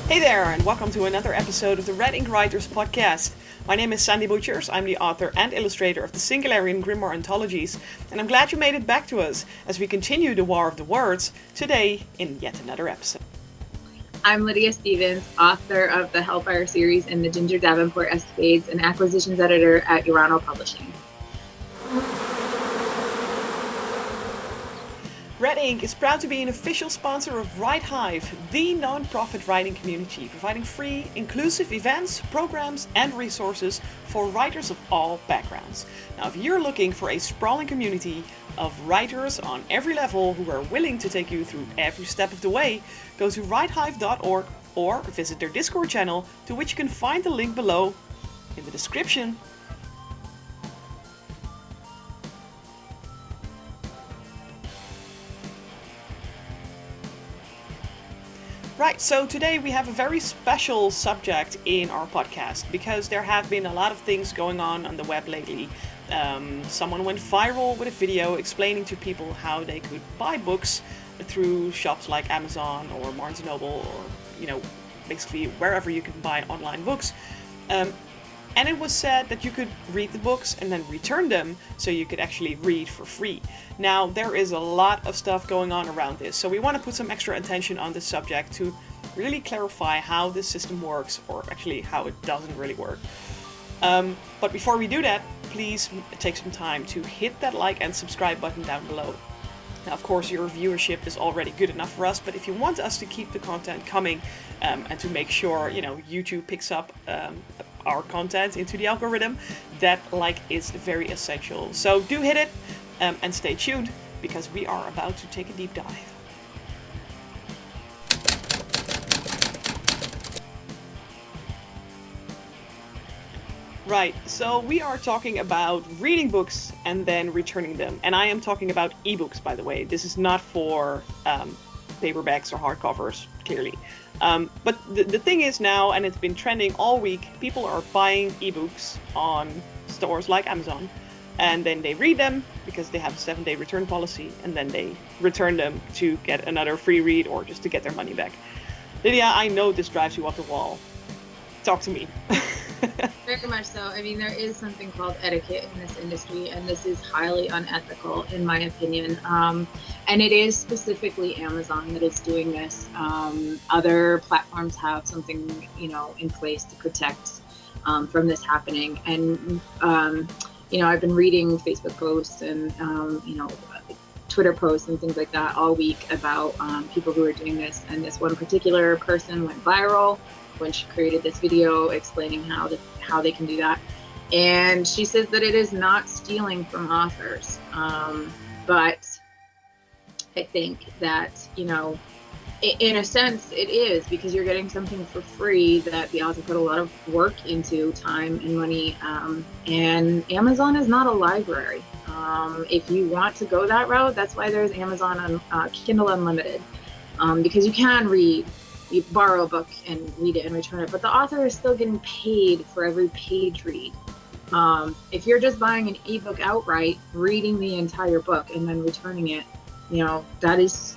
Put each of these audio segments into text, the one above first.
Hey there, and welcome to another episode of the Red Ink Writers podcast. My name is Sandy Butchers. I'm the author and illustrator of the Singularian Grimoire anthologies, and I'm glad you made it back to us as we continue the War of the Words today in yet another episode. I'm Lydia Stevens, author of the Hellfire series and the Ginger Davenport Escapades, and acquisitions editor at Urano Publishing. Red Ink is proud to be an official sponsor of Write Hive, the non-profit writing community, providing free, inclusive events, programs, and resources for writers of all backgrounds. Now, if you're looking for a sprawling community of writers on every level who are willing to take you through every step of the way, go to writehive.org or visit their Discord channel, to which you can find the link below in the description. Right, so today we have a very special subject in our podcast because there have been a lot of things going on the web lately. Someone went viral with a video explaining to people how they could buy books through shops like Amazon or Barnes & Noble, or basically wherever you can buy online books. And it was said that you could read the books and then return them so you could actually read for free. Now, there is a lot of stuff going on around this, so we want to put some extra attention on this subject to really clarify how this system works, or actually how it doesn't really work. But before we do that, please take some time to hit that like and subscribe button down below. Now, of course, your viewership is already good enough for us, but if you want us to keep the content coming and to make sure, YouTube picks up our content into the algorithm, that like is very essential. So do hit it and stay tuned, because we are about to take a deep dive. Right, so we are talking about reading books and then returning them. And I am talking about ebooks, by the way. This is not for paperbacks or hardcovers, clearly. But the thing is now, and it's been trending all week, people are buying ebooks on stores like Amazon, and then they read them because they have a 7-day return policy, and then they return them to get another free read or just to get their money back. Lydia, I know this drives you up the wall. Talk to me. Very much so. I mean, there is something called etiquette in this industry, and this is highly unethical, in my opinion. And it is specifically Amazon that is doing this. Other platforms have something, in place to protect from this happening. And, I've been reading Facebook posts and, Twitter posts and things like that all week about people who are doing this. And this one particular person went viral when she created this video explaining how they can do that. And she says that it is not stealing from authors. But I think that, in a sense it is, because you're getting something for free that the author put a lot of work into, time and money. And Amazon is not a library. If you want to go that route, that's why there's Amazon on Kindle Unlimited, because you can you borrow a book and read it and return it, but the author is still getting paid for every page read. If you're just buying an ebook outright, reading the entire book and then returning it, that is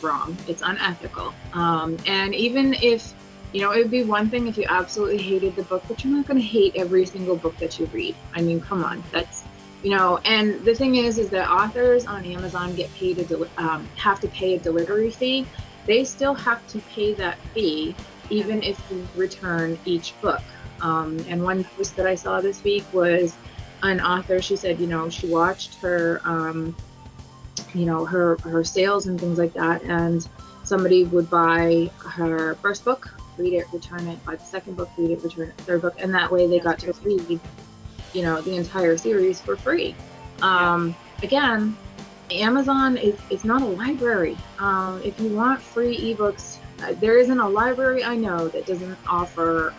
wrong. It's unethical. And even if, it would be one thing if you absolutely hated the book, but you're not going to hate every single book that you read. I mean, come on, that's, and the thing is that authors on Amazon get paid have to pay a delivery fee. They still have to pay that fee, even if you return each book. And one post that I saw this week was an author. She said, she watched her, her sales and things like that. And somebody would buy her first book, read it, return it, buy the second book, read it, return it, third book. And that way they got to read, the entire series for free. Again, Amazon is not a library. If you want free ebooks, there isn't a library I know that doesn't offer,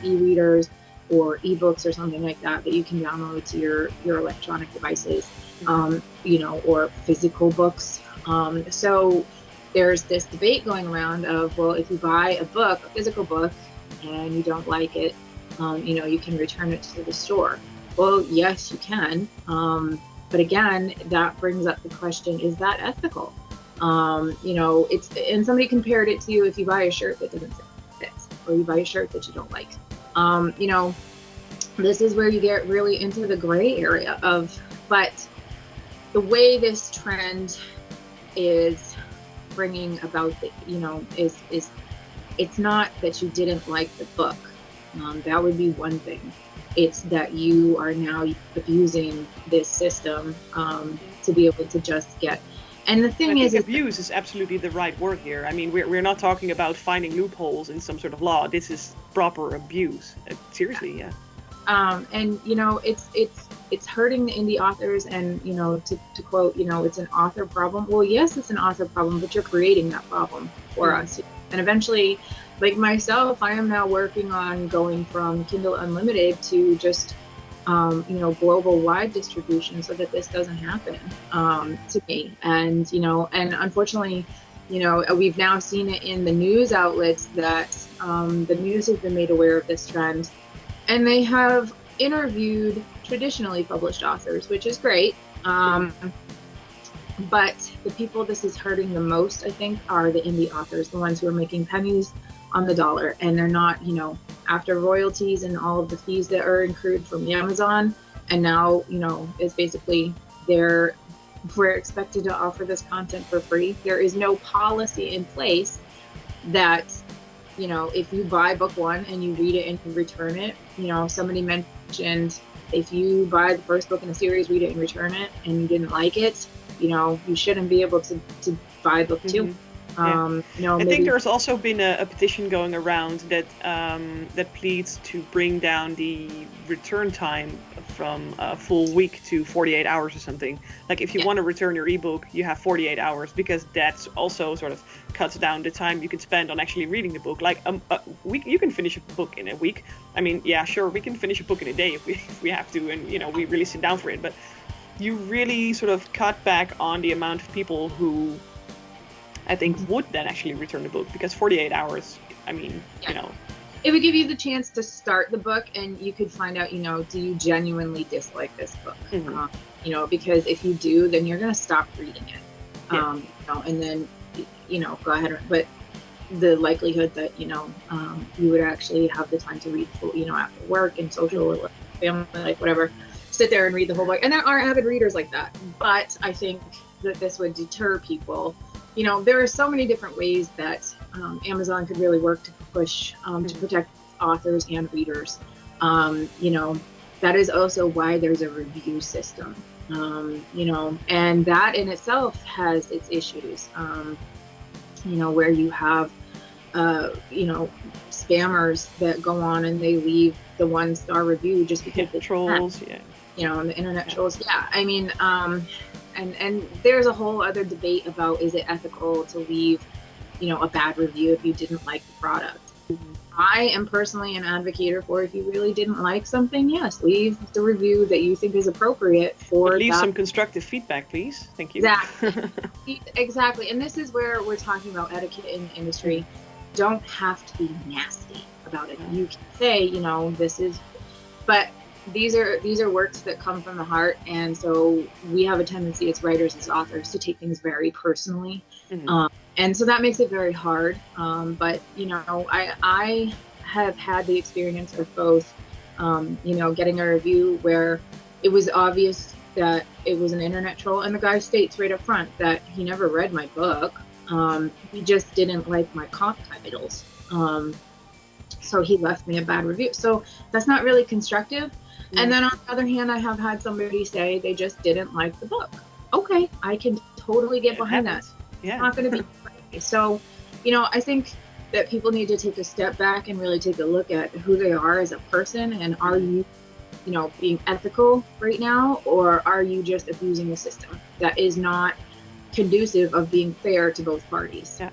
e-readers or ebooks or something like that you can download to your electronic devices, or physical books. So there's this debate going around of, well, if you buy a physical book, and you don't like it, you can return it to the store. Well, yes, you can. But again, that brings up the question, is that ethical? And somebody compared it to if you buy a shirt that doesn't fit. or you buy a shirt that you don't like. You know, this is where you get really into the gray area of, but the way this trend is bringing about the, you know, is it's not that you didn't like the book. That would be one thing. It's that you are now abusing this system to be able to just get. And the thing I is think abuse is absolutely the right word here. I mean, we're not talking about finding loopholes in some sort of law. This is proper abuse. Seriously, yeah. And you know, it's hurting the indie authors. And you know, to quote, you know, it's an author problem. Well, yes, it's an author problem, but you're creating that problem for us. And eventually, like myself, I am now working on going from Kindle Unlimited to just you know, global wide distribution so that this doesn't happen to me. And you know, and unfortunately, you know, we've now seen it in the news outlets that the news has been made aware of this trend, and they have interviewed traditionally published authors, which is great. But the people this is hurting the most, I think, are the indie authors, the ones who are making pennies on the dollar, and they're not, you know, after royalties and all of the fees that are accrued from Amazon, and now, you know, is basically we're expected to offer this content for free. There is no policy in place that, you know, if you buy book one and you read it and you return it, you know, somebody mentioned if you buy the first book in a series, read it and return it, and you didn't like it, you know, you shouldn't be able to buy book two. Yeah. You know, I maybe, think there's also been a petition going around that that pleads to bring down the return time from a full week to 48 hours or something. Like if you want to return your ebook, you have 48 hours, because that's also sort of cuts down the time you can spend on actually reading the book. Like a week, you can finish a book in a week. I mean, yeah, sure, we can finish a book in a day if we have to, and you know, we really sit down for it. But you really sort of cut back on the amount of people who I think would then actually return the book, because 48 hours, I mean, you know. It would give you the chance to start the book, and you could find out, you know, do you genuinely dislike this book? You know, because if you do, then you're going to stop reading it. You know, and then, you know, go ahead. But the likelihood that, you know, you would actually have the time to read, you know, after work and social or family, like whatever, sit there and read the whole book. And there are avid readers like that. But I think that this would deter people. You know, there are so many different ways that Amazon could really work to push to protect authors and readers. You know, that is also why there's a review system. You know, and that in itself has its issues. You know, where you have, you know, spammers that go on and they leave the 1-star review just because they trolls, you know, the internet trolls. Yeah, I mean, and there's a whole other debate about, is it ethical to leave, you know, a bad review if you didn't like the product. I am personally an advocate for, if you really didn't like something, yes, leave the review that you think is appropriate for but leave that. some constructive feedback, please. Thank you. Exactly. Exactly. And this is where we're talking about etiquette in the industry. Don't have to be nasty about it. You can say, you know, this is, but these are works that come from the heart, and so we have a tendency as writers, as authors, to take things very personally, and so that makes it very hard. But you know, I have had the experience of both. You know, getting a review where it was obvious that it was an internet troll, and the guy states right up front that he never read my book. He just didn't like my comp titles. So he left me a bad review. So that's not really constructive. And then on the other hand, I have had somebody say they just didn't like the book. Okay, I can totally get behind that. Yeah. It's not going to be so, you know, I think that people need to take a step back and really take a look at who they are as a person, and are you, you know, being ethical right now, or are you just abusing the system that is not conducive of being fair to both parties? Yeah.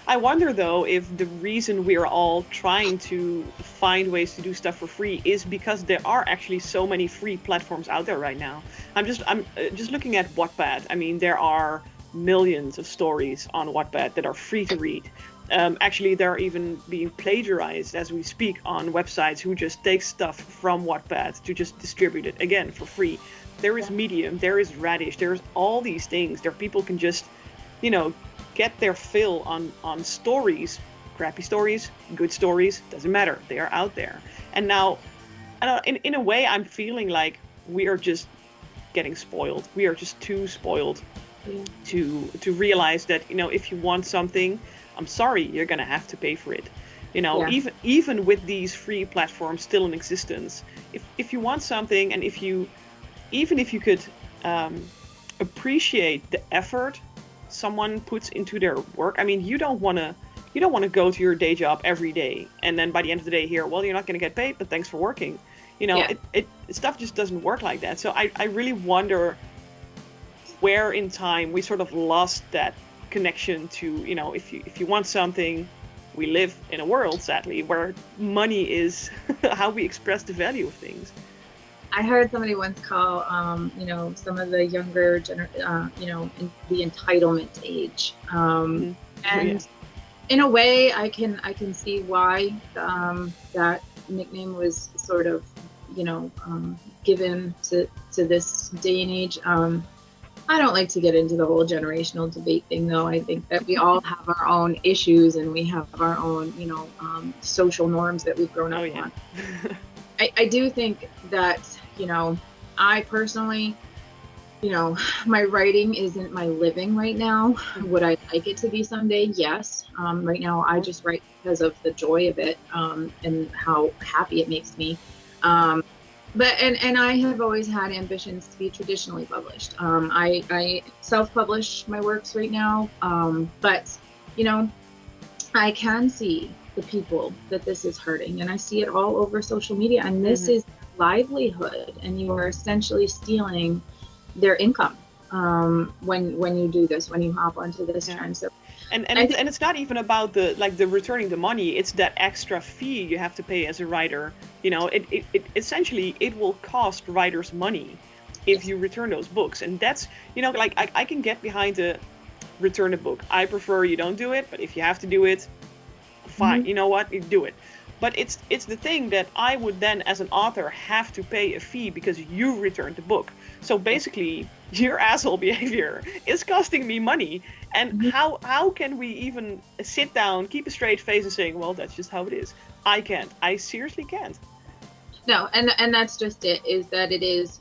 I wonder though if the reason we're all trying to find ways to do stuff for free is because there are actually so many free platforms out there right now. I'm just looking at Wattpad. I mean, there are millions of stories on Wattpad that are free to read. Actually, they're even being plagiarized as we speak on websites who just take stuff from Wattpad to just distribute it again for free. There is Medium, there is Radish, there's all these things. There people can just, you know, get their fill on stories, crappy stories, good stories, doesn't matter. They are out there. And now, I don't know, in a way, I'm feeling like we are just getting spoiled. We are just too spoiled Yeah. to realize that, if you want something, I'm sorry, you're gonna have to pay for it. Yeah. Even with these free platforms still in existence, if you want something, and even if you could appreciate the effort someone puts into their work. I mean, you don't want to go to your day job every day and then by the end of the day hear, well, you're not going to get paid, but thanks for working. Yeah. It stuff just doesn't work like that. So I really wonder where in time we sort of lost that connection to, if you want something, we live in a world, sadly, where money is how we express the value of things. I heard somebody once call, some of the younger, in the entitlement age, Mhm. and Yeah. in a way, I can see why that nickname was sort of, given to this day and age. I don't like to get into the whole generational debate thing, though. I think that we all have our own issues and we have our own, social norms that we've grown Oh up yeah. on. I do think that, I personally, my writing isn't my living right now. Would I like it to be someday? Yes. Right now, I just write because of the joy of it, and how happy it makes me. But I have always had ambitions to be traditionally published. I self-publish my works right now, but you know, I can see the people that this is hurting, and I see it all over social media. And this Hmm. is livelihood, and you are essentially stealing their income when you do this, when you hop onto this Yeah. trend. So And I it's think and it's not even about the returning the money. It's that extra fee you have to pay as a writer. It essentially it will cost writers money if yes. you return those books. And that's, like, I can get behind the return a book. I prefer you don't do it, but if you have to do it, fine. Mhm. You know what? You do it. But it's the thing that I would then, as an author, have to pay a fee because you returned the book. So basically, your asshole behavior is costing me money. And Mhm. how can we even sit down, keep a straight face, and saying, well, that's just how it is? I can't. I seriously can't. No, and that's just it. Is that it is,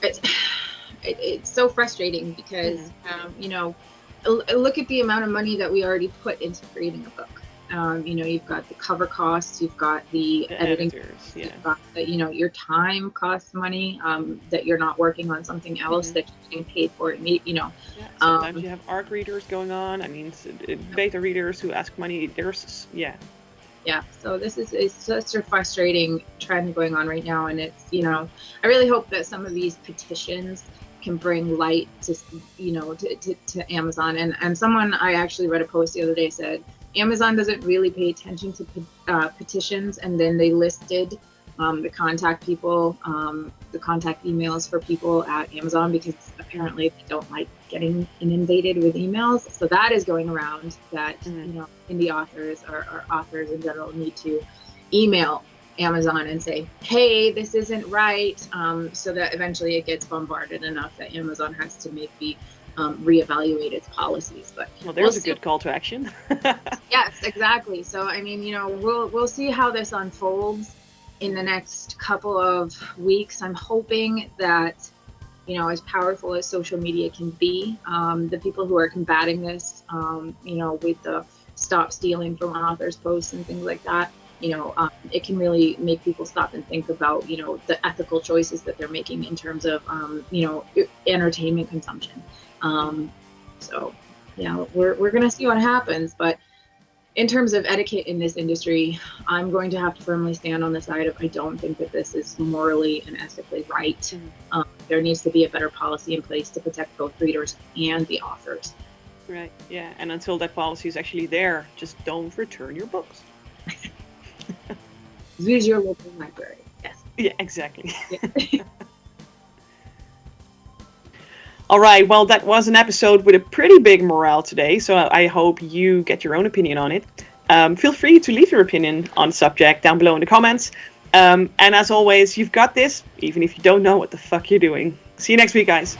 it's it's so frustrating because Hmm. look at the amount of money that we already put into creating a book. You've got the cover costs, you've got the The editing editors, costs, yeah. you've got the, your time costs money, that you're not working on something else Hmm. that you're getting paid for it. Yeah. Sometimes Um, you have ARC readers going on. I mean, beta readers who ask money. Yeah. yeah, so this is it's such a frustrating trend going on right now, and it's I really hope that some of these petitions can bring light to to Amazon. And someone, I actually read a post the other day, said Amazon doesn't really pay attention to petitions, and then they listed the contact people, the contact emails for people at Amazon, because Hmm. apparently they don't like getting inundated with emails. So that is going around, that Hmm. indie authors, or authors in general, need to email Amazon and say, hey, this isn't right, so that eventually it gets bombarded enough that Amazon has to maybe reevaluate its policies. But Well, we'll there's a see. good call to action. Yes, exactly. So I mean, we'll see how this unfolds in the Hmm. next couple of weeks. I'm hoping that, as powerful as social media can be, the people who are combating this, with the stop stealing from authors posts and things like that, it can really make people stop and think about, the ethical choices that they're making in terms of, entertainment consumption. Hmm. Um, so, we're going to see what happens. But in terms of etiquette in this industry, I'm going to have to firmly stand on the side of, I don't think that this is morally and ethically right. Hmm. There needs to be a better policy in place to protect both readers and the authors. Right. Yeah. And until that policy is actually there, just don't return your books. Use your local library. Yes. Yeah, exactly. Yeah. All right. Well, that was an episode with a pretty big morale today. So I hope you get your own opinion on it. Feel free to leave your opinion on the subject down below in the comments. And as always, you've got this, even if you don't know what the fuck you're doing. See you next week, guys.